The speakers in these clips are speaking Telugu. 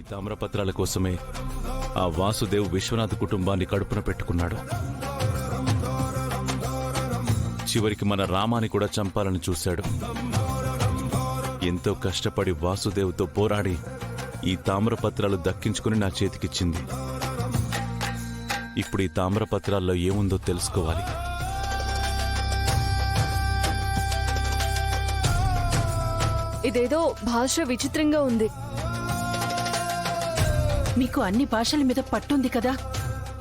తామ్రపత్రాల కోసమే ఆ వాసుదేవ్ విశ్వనాథ్ కుటుంబాన్ని కడుపున పెట్టుకున్నాడు. చివరికి మన రామాని కూడా చంపాలని చూశాడు. ఎంతో కష్టపడి వాసుదేవ్తో పోరాడి ఈ తామ్రపత్రాలు దక్కించుకుని నా చేతికిచ్చింది. ఇప్పుడు ఈ తామ్రపత్రాల్లో ఏముందో తెలుసుకోవాలి. ఇదేదో భాష విచిత్రంగా ఉంది. మీకు అన్ని భాషల మీద పట్టుంది కదా,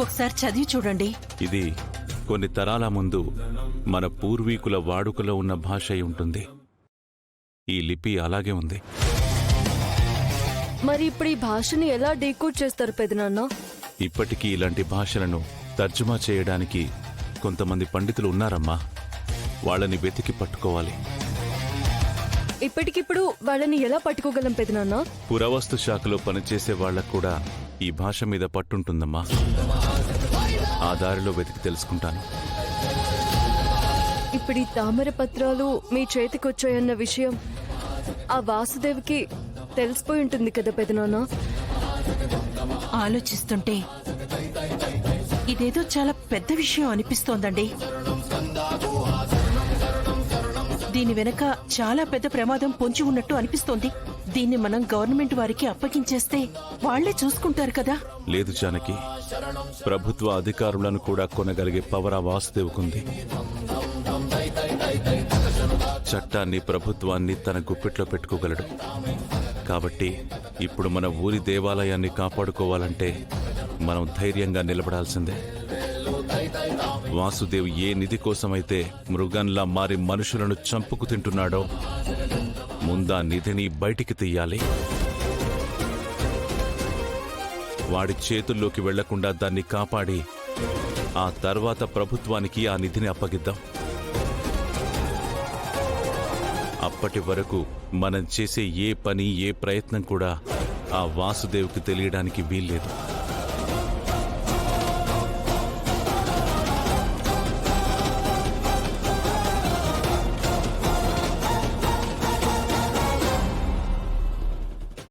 ఒకసారి చదివి చూడండి. ఇది కొన్ని తరాల ముందు మన పూర్వీకుల వాడుకలో ఉన్న భాష అయి ఉంటుంది. ఈ లిపి అలాగే ఉంది. మరి ఇప్పుడు ఈ భాషని ఎలా డీకోడ్ చేస్తారు పెదనాన్న? ఇప్పటికీ ఇలాంటి భాషలను తర్జుమా చేయడానికి కొంతమంది పండితులు ఉన్నారమ్మా. వాళ్ళని వెతికి పట్టుకోవాలి. ఇప్పటికిప్పుడు వాళ్ళని ఎలా పట్టుకోగలం పెదనాన్న? పురావస్తు శాఖలో పనిచేసే వాళ్లకు కూడా ఈ భాష మీద పట్టుంటుందమ్మా. ఆ దారిలో వెతికి తెలుసుకుంటాను. ఇప్పుడు ఈ తామర పత్రాలు మీ చేతికొచ్చాయన్న విషయం ఆ వాసుదేవ్కి తెలిసిపోయి ఉంటుంది కదా పెదనాన్న? ఆలోచిస్తుంటే ఇదేదో చాలా పెద్ద విషయం అనిపిస్తోందండి. దీని వెనక చాలా పెద్ద ప్రమాదం పొంచి ఉన్నట్టు అనిపిస్తోంది. దీన్ని మనం గవర్నమెంట్ వారికి అప్పగించేస్తే వాళ్లే చూసుకుంటారు కదా. లేదు జానకి, ప్రభుత్వ అధికారులను కూడా కొనగలిగే పవర్ ఆ వాసుదేవుకుంది. చట్టాన్ని, ప్రభుత్వాన్ని తన గుప్పెట్లో పెట్టుకోగలడు. కాబట్టి ఇప్పుడు మన ఊరి దేవాలయాన్ని కాపాడుకోవాలంటే మనం ధైర్యంగా నిలబడాల్సిందే. వాసుదేవ్ ఏ నిధి కోసమైతే మృగంలా మారి మనుషులను చంపుకు తింటున్నాడో ముందా నిధిని బయటికి తీయాలి. వాడి చేతుల్లోకి వెళ్లకుండా దాన్ని కాపాడి ఆ తర్వాత ప్రభుత్వానికి ఆ నిధిని అప్పగిద్దాం. అప్పటి వరకు మనం చేసే ఏ పని, ఏ ప్రయత్నం కూడా ఆ వాసుదేవ్కి తెలియడానికి వీల్లేదు.